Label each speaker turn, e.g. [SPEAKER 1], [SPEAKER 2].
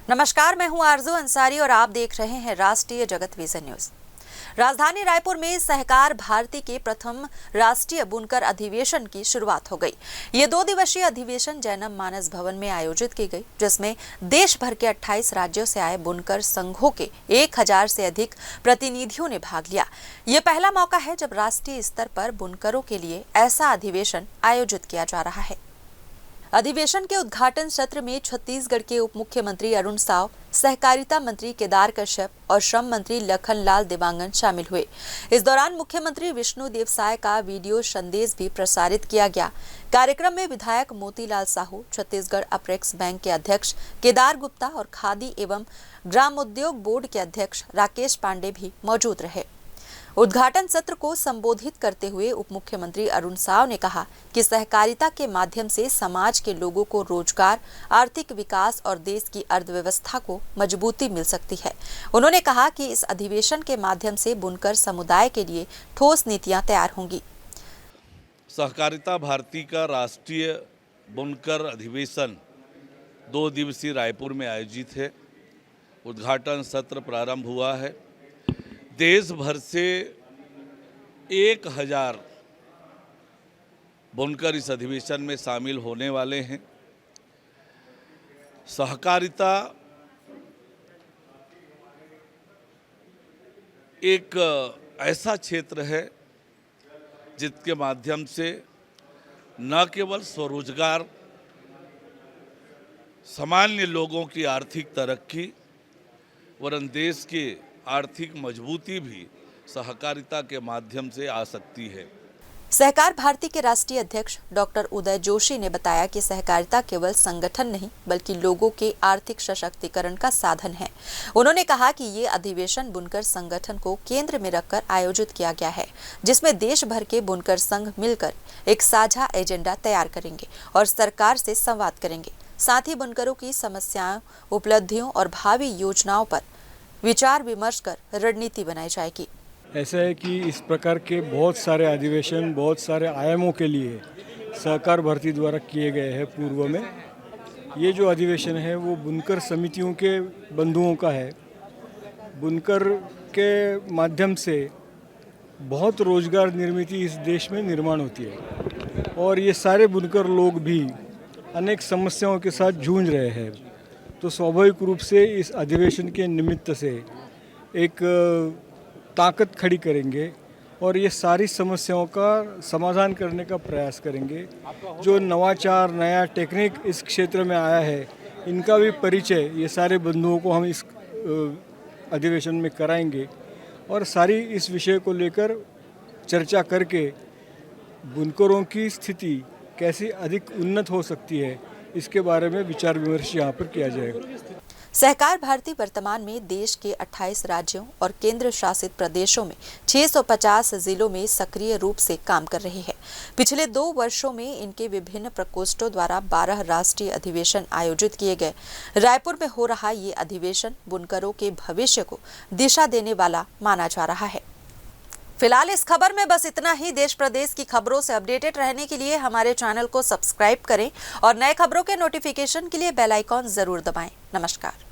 [SPEAKER 1] नमस्कार, मैं हूं आरजू अंसारी और आप देख रहे हैं राष्ट्रीय जगत विजन न्यूज। राजधानी रायपुर में सहकार भारती के प्रथम राष्ट्रीय बुनकर अधिवेशन की शुरुआत हो गई। ये 2 दिवसीय अधिवेशन जैनम मानस भवन में आयोजित की गई, जिसमें देश भर के 28 राज्यों से आए बुनकर संघों के 1000 से अधिक प्रतिनिधियों ने भाग लिया। ये पहला मौका है जब राष्ट्रीय स्तर पर बुनकरों के लिए ऐसा अधिवेशन आयोजित किया जा रहा है। अधिवेशन के उद्घाटन सत्र में छत्तीसगढ़ के उप मुख्यमंत्री अरुण साव, सहकारिता मंत्री केदार कश्यप और श्रम मंत्री लखनलाल देवांगन शामिल हुए। इस दौरान मुख्यमंत्री विष्णु देवसाय का वीडियो संदेश भी प्रसारित किया गया। कार्यक्रम में विधायक मोतीलाल साहू, छत्तीसगढ़ अपेक्स बैंक के अध्यक्ष केदार गुप्ता और खादी एवं ग्रामोद्योग बोर्ड के अध्यक्ष राकेश पांडे भी मौजूद रहे। उद्घाटन सत्र को संबोधित करते हुए उप मुख्यमंत्री अरुण साव ने कहा कि सहकारिता के माध्यम से समाज के लोगों को रोजगार, आर्थिक विकास और देश की अर्थव्यवस्था को मजबूती मिल सकती है। उन्होंने कहा कि इस अधिवेशन के माध्यम से बुनकर समुदाय के लिए ठोस नीतियां तैयार होंगी।
[SPEAKER 2] सहकारिता भारती का राष्ट्रीय बुनकर अधिवेशन 2 दिवसीय रायपुर में आयोजित है। उद्घाटन सत्र प्रारंभ हुआ है। देश भर से 1000 बुनकर इस अधिवेशन में शामिल होने वाले हैं। सहकारिता एक ऐसा क्षेत्र है जिसके माध्यम से न केवल स्वरोजगार, सामान्य लोगों की आर्थिक तरक्की वरन देश की आर्थिक मजबूती भी सहकारिता के माध्यम से आ सकती है।
[SPEAKER 1] सहकार भारती के राष्ट्रीय अध्यक्ष डॉक्टर उदय जोशी ने बताया कि सहकारिता केवल संगठन नहीं बल्कि लोगों के आर्थिक सशक्तिकरण का साधन है। उन्होंने कहा कि ये अधिवेशन बुनकर संगठन को केंद्र में रखकर आयोजित किया गया है, जिसमें देश भर के बुनकर संघ मिलकर एक साझा एजेंडा तैयार करेंगे और सरकार से संवाद करेंगे। साथ ही बुनकरों की समस्याओं, उपलब्धियों और भावी योजनाओं पर विचार विमर्श कर रणनीति बनाई जाएगी।
[SPEAKER 3] ऐसा है कि इस प्रकार के बहुत सारे अधिवेशन बहुत सारे आयामों के लिए सहकार भारती द्वारा किए गए हैं पूर्व में। ये जो अधिवेशन है वो बुनकर समितियों के बंधुओं का है। बुनकर के माध्यम से बहुत रोजगार निर्मित इस देश में निर्माण होती है और ये सारे बुनकर लोग भी अनेक समस्याओं के साथ जूझ रहे हैं। तो स्वाभाविक रूप से इस अधिवेशन के निमित्त से एक ताकत खड़ी करेंगे और ये सारी समस्याओं का समाधान करने का प्रयास करेंगे। जो नवाचार, नया टेक्निक इस क्षेत्र में आया है, इनका भी परिचय ये सारे बंधुओं को हम इस अधिवेशन में कराएंगे और सारी इस विषय को लेकर चर्चा करके बुनकरों की स्थिति कैसे अधिक उन्नत हो सकती है, इसके बारे में विचार विमर्श यहाँ पर किया जाएगा।
[SPEAKER 1] सहकार भारती वर्तमान में देश के 28 राज्यों और केंद्र शासित प्रदेशों में 650 जिलों में सक्रिय रूप से काम कर रही है। पिछले 2 वर्षों में इनके विभिन्न प्रकोष्ठों द्वारा 12 राष्ट्रीय अधिवेशन आयोजित किए गए। रायपुर में हो रहा ये अधिवेशन बुनकरों के भविष्य को दिशा देने वाला माना जा रहा है। फिलहाल इस खबर में बस इतना ही। देश प्रदेश की खबरों से अपडेटेड रहने के लिए हमारे चैनल को सब्सक्राइब करें और नए खबरों के नोटिफिकेशन के लिए बेल आइकॉन जरूर दबाएं। नमस्कार।